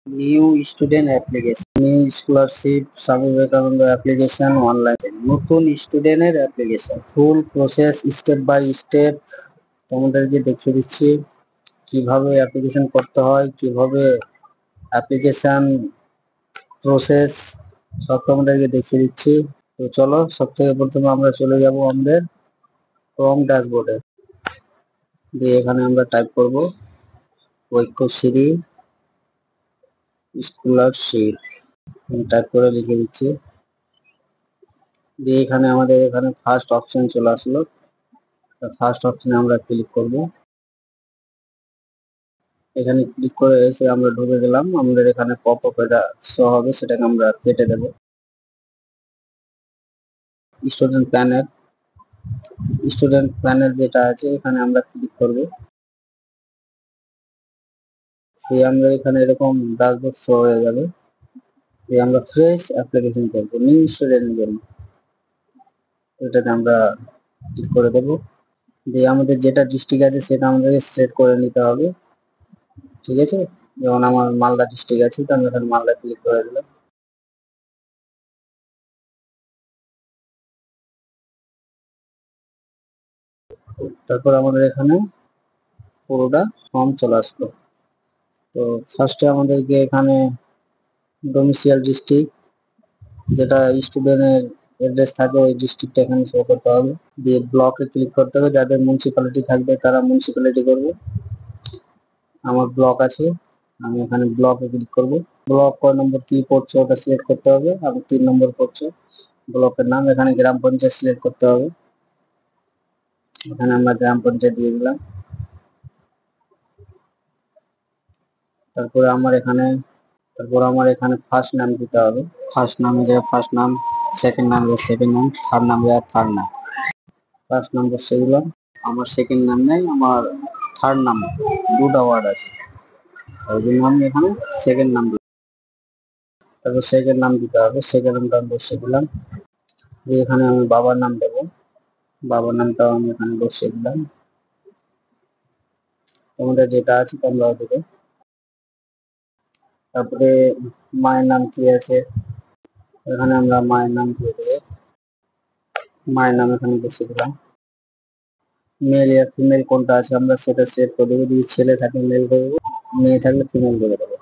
New student application, new scholarship, Swami Vivekananda application, online নতুন স্টুডেন্টের application full process step by step তোমাদেরকে দেখিয়ে দিচ্ছি কিভাবে অ্যাপ্লিকেশন করতে হয়, কিভাবে অ্যাপ্লিকেশন প্রসেস সব তোমাদেরকে দেখিয়ে দিচ্ছি। তো চলো সব থেকে প্রথমে আমরা চলে যাব আমাদের ক্রোম ড্যাশবোর্ডে, দিয়ে এখানে আমরা টাইপ করব ঐক্যশ্রী স্কলারশিপ, টাইপ করে লিখে দিচ্ছি। দিয়ে এখানে আমাদের এখানে ফার্স্ট অপশন চলে আসলো, ফার্স্ট অপশনে আমরা ক্লিক করব। এখানে ক্লিক করে এসে আমরা ঢুকে গেলাম, আমাদের এখানে পপ আপ এটা শো হবে, সেটাকে আমরা কেটে দেব। স্টুডেন্ট প্ল্যানের যেটা আছে এখানে আমরা ক্লিক করব। দিয়ে আমরা এখানে এরকম ড্যাশবোর্ড শো হয়ে যাবে। দিয়ে আমরা ফ্রেশ অ্যাপ্লিকেশন করব নিউ স্টুডেন্টের জন্য, এটাতে আমরা ক্লিক করে দেব। দিয়ে আমাদের যেটা ডিস্ট্রিক্ট আছে সেটা আমাদেরকে সিলেক্ট করে নিতে হবে, ঠিক আছে। যেমন আমার মালদা ডিস্ট্রিক্ট আছে, তো আমি এখানে মালদা ক্লিক করে দিলাম। তারপর আমাদের এখানে পুরোটা ফর্ম চলে আসলো। তো ফার্স্টে আমাদেরকে এখানে ডোমিসিয়াল ডিস্ট্রিক্ট, যেটা স্টুডেন্টের অ্যাড্রেস থাকে ওই ডিস্ট্রিক্টটা এখানে শো করতে হবে। দিয়ে ব্লকে ক্লিক করতে হবে, যাদের মিউনিসিপ্যালিটি থাকবে তারা মিউনিসিপ্যালিটি করবে। আমার ব্লক আছে, আমি এখানে ব্লকে ক্লিক করব। ব্লক কয় নম্বর কি পড়ছে ওটা সিলেক্ট করতে হবে, আমি 3 নম্বর পড়ছে ব্লকের নাম। এখানে গ্রাম পঞ্চায়েত সিলেক্ট করতে হবে, এখানে আমরা গ্রাম পঞ্চায়েত দিয়ে দিলাম। তারপরে আমার এখানে ফার্স্ট নাম দিতে হবে, ফার্স্ট নাম জায়গায় ফার্স্ট নাম, সেকেন্ড নাম জায়গায় সেকেন্ড নাম, থার্ড নাম জায়গায় থার্ড নাম। ফার্স্ট নাম বসে দিলাম, আমার সেকেন্ড নাম নেই, আমার থার্ড নাম দুটা ওয়ার্ড আছে, ওই জন্য আমি এখানে সেকেন্ড নাম দিই। তারপর সেকেন্ড নাম দিতে হবে, সেকেন্ড নামটা আমি বসিয়ে দিলাম। দিয়ে এখানে আমি বাবার নাম দেবো, বাবার নামটাও আমি এখানে বসিয়ে দিলাম। তোমাদের যেটা আছে তোমরাও দেবে। তারপরে মায়ের নাম কি আছে, এখানে আমরা মায়ের নাম দিয়ে দেবো, মায়ের নাম এখানে বসিয়ে দিলাম। মেল या ফিমেল কোনটা আছে আমরা সেটা সিলেক্ট করে দেবো, যদি ছেলে থাকে মেল করে দেবো, মেয়ে থাকলে ফিমেল করে দেবো।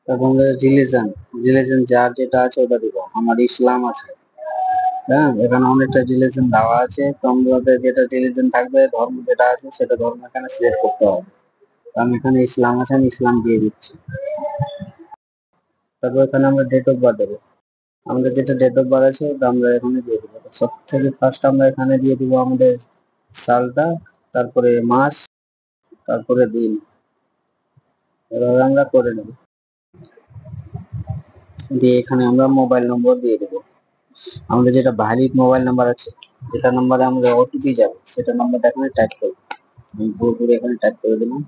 তারপর রিলিজন যার যেটা আছে ওটা দিব, আমার ইসলাম আছে। হ্যাঁ, এখানে অনেকটা রিলিজন দেওয়া আছে, তোমাদের যেটা রিলিজন থাকবে, ধর্ম যেটা আছে সেটা ধর্ম এখানে সিলেক্ট করতে হবে। আমি এখানে ইসলাম আছে, আমি ইসলাম দিয়ে দিচ্ছি। তারপর এখানে আমরা ডেট অফ বার্থ দেবো, আমাদের যেটা ডেট অফ বার্থ আছে ওটা আমরা এখানে দিয়ে দেবো। সব থেকে ফার্স্ট আমরা এখানে দিয়ে দিব আমাদের সালটা, তারপরে মাস, তারপরে দিন, এভাবে আমরা করে নেব। দিয়ে এখানে আমরা মোবাইল নম্বর দিয়ে দেবো, আমাদের যেটা ভ্যালিড মোবাইল নাম্বার আছে, যেটা নাম্বারে আমাদের ওটিপি যাবে সেটা নাম্বারটা এখানে টাইপ করব। আমি পুরোপুরি এখানে টাইপ করে দিলাম।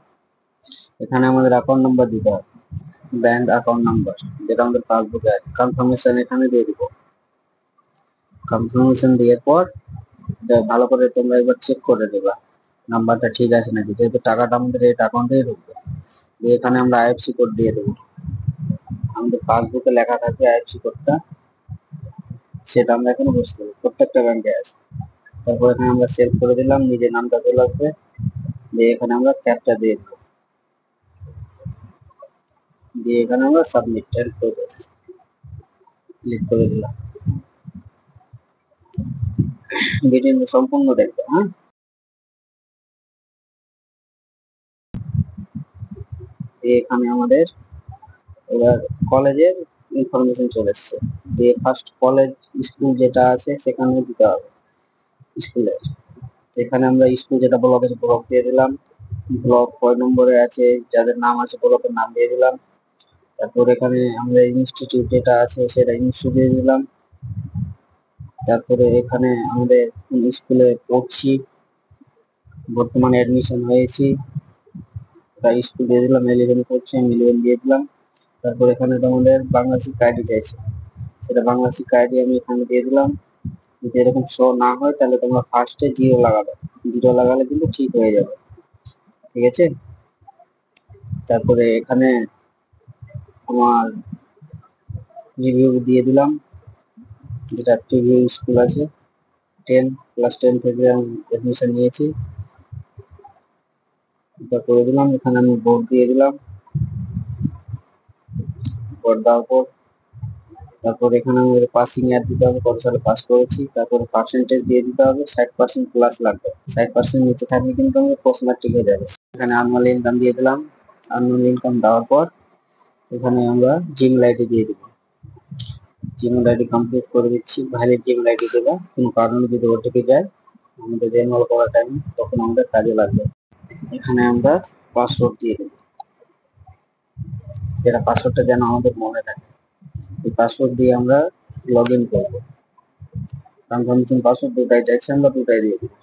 এখানে আমাদের অ্যাকাউন্ট নাম্বার দিতে হবে, ব্যাংক অ্যাকাউন্ট নাম্বার যেটা আমাদের পাসবুকে আছে। কনফার্মেশন এখানে দিয়ে দিব, কনফার্মেশন দেওয়ার পর ভালো করে তোমরা একবার চেক করে দেবা নাম্বারটা ঠিক আছে নাকি, যেহেতু টাকাটা আমাদের এই অ্যাকাউন্টেই ঢুকবে। দিয়ে এখানে আমরা আইএফসি কোড দিয়ে দেবো, আমাদের পাসবুকে লেখা থাকে আইএফসি কোডটা, সেটা আমরা এখানে বুঝতে হবে, প্রত্যেকটা ব্যাংকে আছে। তারপর এখানে আমরা সেভ করে দিলাম, নিজের নামটা চলে আসবে। দিয়ে এখানে আমরা ক্যাপচা দিয়ে দেবো, দিয়ে এখানে আমরা সাবমিট ক্লিক করে দিলাম। ভিডিও সম্পূর্ণ দেখবে। হ্যাঁ, দিয়ে এখানে আমাদের এবার কলেজের ইনফরমেশন চলে এসছে। দিয়ে ফার্স্ট কলেজ স্কুল যেটা আছে সেখানে দিতে হবে স্কুলের, এখানে আমরা স্কুল যেটা ব্লক আছে ব্লক দিয়ে দিলাম, ব্লক কয় নম্বরে আছে যাদের নাম আছে ব্লকের নাম দিয়ে দিলাম। তারপর এখানে আমরা ইনস্টিটিউট যেটা আছে সেটা ইনস্টিটিউট দিয়ে দিলাম। তারপরে এখানে আমাদের কোন স্কুলে পড়ছি, বর্তমানে অ্যাডমিশন হয়েছি, তাই স্কুল দিয়ে দিলাম, 11 পড়ছি আমি 11 দিয়ে দিলাম। তারপর এখানে তোমাদের বাংলা শিক্ষা আইডি চাইছে, সেটা বাংলা শিক্ষা আইডি আমি এখানে দিয়ে দিলাম। যদি এরকম শো না হয় তাহলে তোমরা ফার্স্টে জিরো লাগাবে, জিরো লাগালে কিন্তু ঠিক হয়ে যাবে, ঠিক আছে। তারপরে এখানে আমার রিভিউ দিয়ে দিলাম, যেটা প্রিভিউ স্কুল আছে 10 ক্লাস 10 থেকে আমি অ্যাডমিশন নিয়েছি, এটা করে দিলাম। এখানে আমি বোর্ড দিয়ে দিলাম, বোর্ড দেওয়ার পর তারপর এখানে আমাদের পাসিং ইয়ার দিতে হবে, কত সালে পাস করেছি। তারপরে পার্সেন্টেজ দিয়ে দিতে হবে, 60% প্লাস লাগবে, 60% নিচে থাকলে কিন্তু আমাদের প্রশ্ন ঠিক হয়ে যাবে। এখানে আনুয়াল ইনকাম দিয়ে দিলাম। আনুয়াল ইনকাম দেওয়ার পর এখানে আমরা জিমেল আইডি দিয়ে দিব, জিমেল আইডি কমপ্লিট করে দিচ্ছি। ভ্যালিড জিমেল আইডি দেবো, কোনো কারণে যদি ওটিপি যায় আমাদের রেনুয়াল করার টাইম তখন আমাদের কাজে লাগবে। এখানে আমরা পাসওয়ার্ড দিয়ে দেবো, যেটা পাসওয়ার্ডটা যেন আমাদের মনে থাকে। এই পাসওয়ার্ড দিয়ে আমরা লগ ইন করবো, কনফার্মেশন পাসওয়ার্ড দুটাই চাইছি, আমরা দুটাই দিয়ে দিব,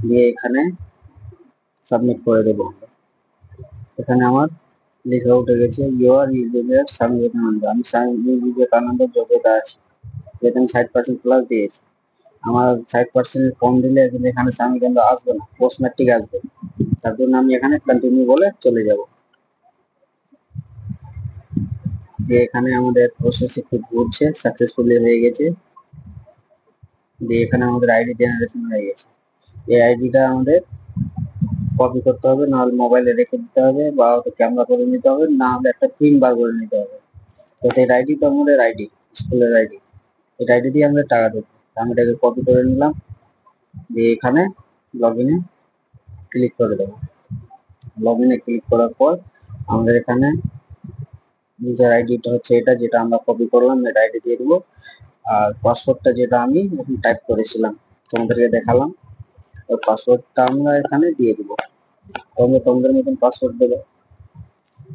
দিয়ে এখানে সাবমিট করে দেবো। এখানে আমার লেখা উঠে গেছে ইউর ইউজিয়ার স্বামী বিবেকানন্দ। আমি স্বামী বিবেকানন্দের যোগ্যতা আছে, যেহেতু আমি 60% প্লাস দিয়েছি। আমার 60% কম দিলে কিন্তু এখানে স্বামী কিন্তু আসবে না, পোস্টম্যাট্রিক আসবে। তার জন্য আমি এখানে কন্টিনিউ বলে চলে যাব। যে এখানে আমাদের প্রসেস একটু ঘুরছে, সাকসেসফুলি হয়ে গেছে। যে এখানে আমাদের আইডি জেনারেশন হয়ে গেছে। এই আইডিটা আমাদের কপি করতে হবে, নাহলে মোবাইলে রেখে দিতে হবে, বা ক্যামেরা করে নিতে হবে, না হলে একটা প্রিন্ট বার করে নিতে হবে। তো এই আইডি তো আমাদের আইডি, স্কুলের আইডি, এই আইডি দিয়ে আমরা টাকা দেবো। আমি এটাকে কপি করে নিলাম, দিয়ে এখানে লগ ইনে ক্লিক করে দেবো। লগ ইনে ক্লিক করার পর আমাদের এখানে ইউজার আইডিটা হচ্ছে এটা, যেটা আমরা কপি করলাম, এটা আইডি দিয়ে দেবো। আর পাসওয়ার্ডটা যেটা আমি টাইপ করেছিলাম তোমাদেরকে দেখালাম, ওই পাসওয়ার্ডটা আমরা এখানে দিয়ে দেবো। তোমরা তোমাদের মতন পাসওয়ার্ড দেবে,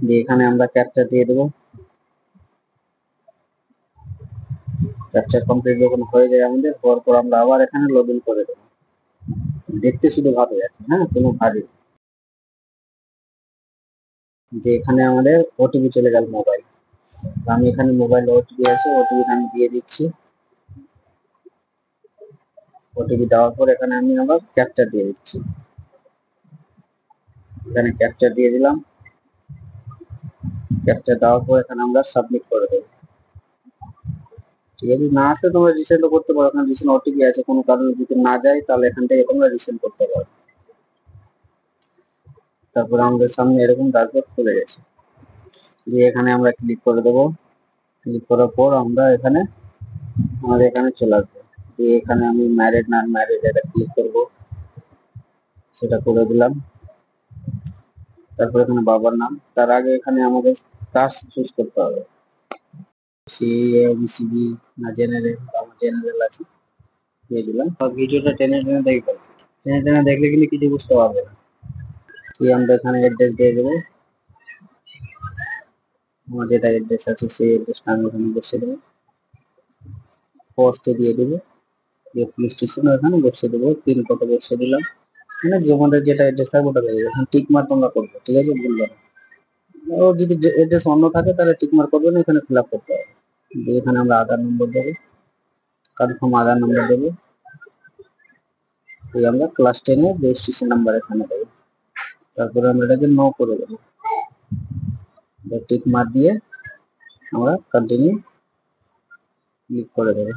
দিয়ে এখানে আমরা ক্যাপচা দিয়ে দেবো। ক্যাপচা কমপ্লিট যখন হয়ে যায় আমাদের, হওয়ার পর আমরা আবার এখানে লগ ইন করে দেবো। দেখতে শুধু ভালো আছে, হ্যাঁ, কোনো ভারী। যে এখানে আমাদের ওটিপি চলে গেল মোবাইল, আমি এখানে মোবাইল ওটিপি আছে, ওটিপি আমি দিয়ে দিচ্ছি। ওটিপি দেওয়ার পর এখানে আমি আবার ক্যাপচা দিয়ে দিচ্ছি, এখানে ক্যাপচা দিয়ে দিলাম। ক্যাপচা দেওয়ার পর এখানে আমরা সাবমিট করে দেবো। ঠিক আছে, না আসলে তোমরা রিসেন্ডও করতে পারো, এখানে রিসেন্ড ওটিপি আছে, কোনো কারণে যদি না যায় তাহলে এখান থেকে তোমরা রিসেন্ড করতে পারো। তারপরে আমাদের সামনে এরকম ড্যাশবোর্ড খুলে গেছে, দিয়ে এখানে আমরা ক্লিক করে দেবো। ক্লিক করার পর আমরা এখানে আমাদের এখানে চলে আসবে, দিয়ে এখানে আমি ম্যারিড নন ম্যারিড এটা ক্লিক করবো, সেটা করে দিলাম। তারপর এখানে বাবার নাম, তার আগে এখানে আমাদের কাস্ট চুজ করতে হবে, সি এ বিসিবি না জেনারেল, আমার জেনারেল আছে, দিয়ে দিলাম। ভিডিওটা টেনে টেনে দেখবে, টেনে টেনে দেখলে কিন্তু কিছু বুঝতে পারবে না। দিয়ে আমরা এখানে অ্যাড্রেস দিয়ে দেবো, আমার যেটা অ্যাড্রেস আছে সেই অ্যাড্রেসটা আমি এখানে বসিয়ে দেবো। পোস্টে দিয়ে দেবো, দিয়ে পুলিশ স্টেশনে এখানে বসিয়ে দেবো, পিনকোডে বসিয়ে দিলাম। মানে তোমাদের যেটা অ্যাড্রেস থাকবে ওটা দেবে, এখন টিক মার্ক তোমরা করবে, ঠিক আছে, ভুলবে না। ও যদি অ্যাড্রেস অন্য থাকে তাহলে টিক মার্ক করবে না, এখানে ফিল আপ করতে হবে। দিয়ে এখানে আমরা আধার নম্বর দেবো, কনফার্ম আধার নম্বর দেবো, দিয়ে আমরা ক্লাস 10 এর রেজিস্ট্রেশন নাম্বার এখানে দেবো। তারপরে আমরা এটাকে নো করে দেবো, টিক মার্ক দিয়ে আমরা কন্টিনিউ ক্লিক করে দেবো।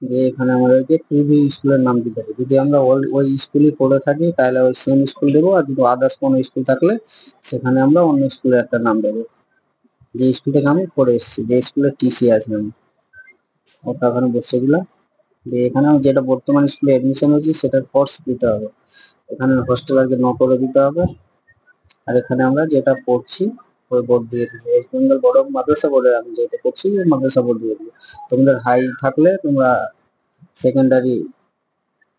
দিয়ে এখানে আমাদেরকে প্রিভিউ স্কুলের নাম দিতে হবে, যদি আমরা ওই স্কুলে পড়ে থাকি তাহলে ওই সেম স্কুল দেবো, আর যদি আদার্স কোনো স্কুল থাকলে সেখানে আমরা অন্য স্কুলের একটা নাম দেবো। যে স্কুল থেকে আমি পড়ে এসেছি, যে স্কুলের টিসি আছে আমি ওটা ওখানে বসিয়ে দিলাম। দিয়ে এখানে আমি যেটা বর্তমান স্কুলে অ্যাডমিশন হয়েছি সেটার কোর্স দিতে হবে, এখানে হোস্টেল আগে ন করে দিতে হবে। আর এখানে আমরা যেটা পড়ছি ওই বোর্ড দিয়ে দিবো, ওয়েস্ট বেঙ্গল বড় মাদ্রাসা বোর্ডে আমি যেটা পড়ছি ওই মাদ্রাসা বোর্ড দিয়ে দিবো। তোমাদের হাই থাকলে তোমরা সেকেন্ডারি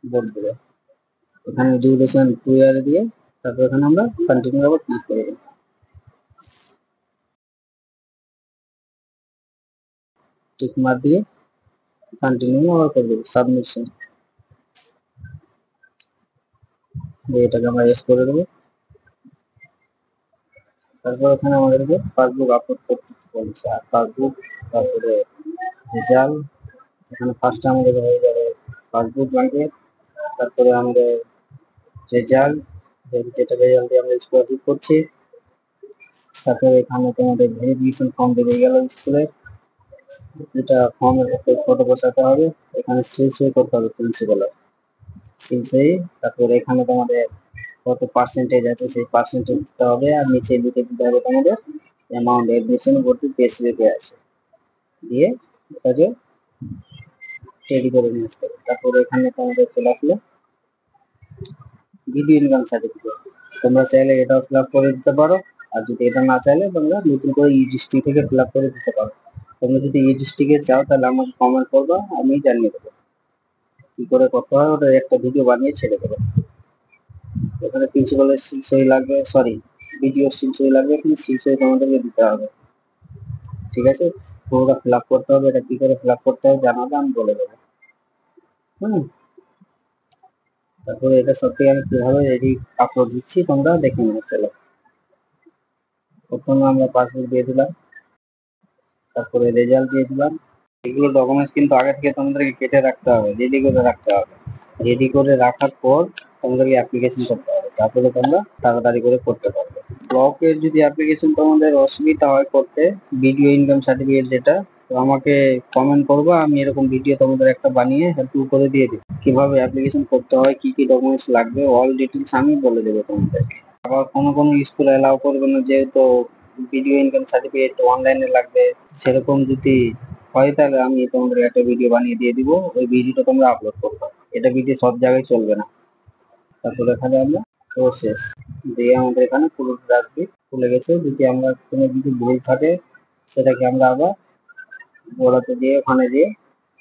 বোর্ড দেবে। এখানে ডিউরেশন 2 ইয়ার দিয়ে তারপর এখানে আমরা কন্টিনিউ আবার ক্লিক করে দেবো, টিক মার্ক দিয়ে কন্টিনিউ আবার করে দেবো সাবমিশন, এটাকে আমরা এস করে দেবো। তারপর এখানে আমাদেরকে পাসবুক আপলোড করতে বলছে, আর পাসবুক, তারপরে রেজাল্ট, এখানে ফার্স্টে আমাদের হয়ে যাবে পাসবুক ব্যাংকের, তারপরে আমাদের রেজাল্ট, যেটা রেজাল্ট দিয়ে আমরা স্কলারশিপ করছি। তারপরে এখানে তোমাদের ভেরিফিকেশন ফর্ম দেবে গেল স্কুলের, এটা ফর্মের একটা ফটো বসাতে হবে, এখানে সিল করতে হবে প্রিন্সিপালের সিল। তারপরে এখানে তোমাদের কত পার্সেন্টেজ আছে সেই পার্সেন্টেজ দিতে হবে, আর নিচে লিখে দিতে হবে তোমাদের অ্যামাউন্ট এডমিশন ভর্তি পে স্লিপে আছে, দিয়ে এটাকে রেডি করে নিয়ে আসতে হবে। তারপরে এখানে তোমাদের চলে আসলো ভিডিও ইনকাম সার্টিফিকেট, তোমরা চাইলে এটাও ফিল আপ করে দিতে পারো, আর যদি এটা না চাইলে তোমরা নতুন করে ইডিস্ট্রি থেকে ফিল আপ করে দিতে পারো। তোমরা যদি ইডিস্ট্রিকে চাও তাহলে আমাকে কমেন্ট করবা, আমি জানিয়ে দেবো কি করে করতে হয়, ওটা একটা ভিডিও বানিয়ে ছেড়ে দেবো। এখানে প্রিন্সিপালের সিল সই লাগবে, সরি ভিডিওর সিল সই লাগবে, এখানে সিল সই তোমাদেরকে দিতে হবে, ঠিক আছে। পুরোটা ফিল আপ করতে হবে, এটা কি করে ফিল আপ করতে হবে জানাবে, আমি বলে দেবো। তারপরে এটা সত্যি আমি কিভাবে রেডি আপলোড দিচ্ছি তোমরা দেখে নেবে। চলো, প্রথমে আমরা পাসবুক দিয়ে দিলাম, তারপরে রেজাল্ট দিয়ে দিলাম। এগুলো ডকুমেন্টস কিন্তু আগে থেকে তোমাদেরকে কেটে রাখতে হবে, রেডি করে রাখতে হবে। রেডি করে রাখার পর তোমাদেরকে অ্যাপ্লিকেশন করতে হবে, তারপরে তোমরা তাড়াতাড়ি করে করতে পারবে। ব্লকের যদি অ্যাপ্লিকেশন তোমাদের অসুবিধা হয় করতে, ভিডিও ইনকাম সার্টিফিকেট যেটা, তো আমাকে কমেন্ট করবা, আমি এরকম ভিডিও তোমাদের একটা বানিয়ে হেল্প করে দিয়ে দিই কিভাবে অ্যাপ্লিকেশন করতে হয়, কি কি ডকুমেন্টস লাগবে, অল ডিটেলস আমি বলে দেবো তোমাদেরকে। আবার কোনো কোনো স্কুল অ্যালাউ করবে না, যেহেতু ভিডিও ইনকাম সার্টিফিকেট অনলাইনে লাগবে, সেরকম যদি হয় তাহলে আমি তোমাদের একটা ভিডিও বানিয়ে দিয়ে দিব, ওই ভিডিওটা তোমরা আপলোড করবে। এটা ভিডিও সব জায়গায় চলবে না। তারপরে এখানে আমরা প্রসেস দিয়ে আমাদের এখানে পুরো আসবে, খুলে গেছে। যদি আমরা কোনো কিছু ভুল থাকে সেটাকে আমরা আবার বলাতে দিয়ে ওখানে দিয়ে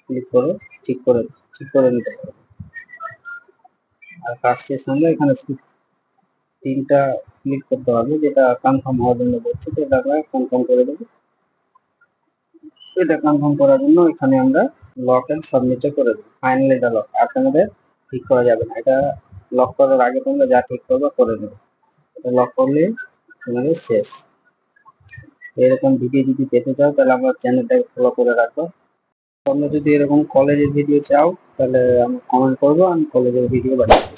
ক্লিক করে ঠিক করে নিতে পারবো। আর কাজ শেষ হলে এখানে তিনটা ক্লিক করতে হবে, যেটা কনফার্ম হওয়ার জন্য বলছে, তো এটা আমরা কনফার্ম করে দেবো। এটা কনফার্ম করার জন্য এখানে আমরা লক এন্ড সাবমিটে করে দেবো। ফাইনাল এটা লক, আর তোমাদের ঠিক করা যাবে না। এটা লক করার আগে তোমরা যা ঠিক করবে করে নেবে, এটা লক করলে তোমাদের শেষ। এরকম ভিডিও যদি পেতে চাও তাহলে আমার চ্যানেলটাকে ফলো করে রাখো। তোমরা যদি এরকম কলেজের ভিডিও চাও তাহলে আমি কমেন্ট করবো, আমি কলেজের ভিডিও বানাবো।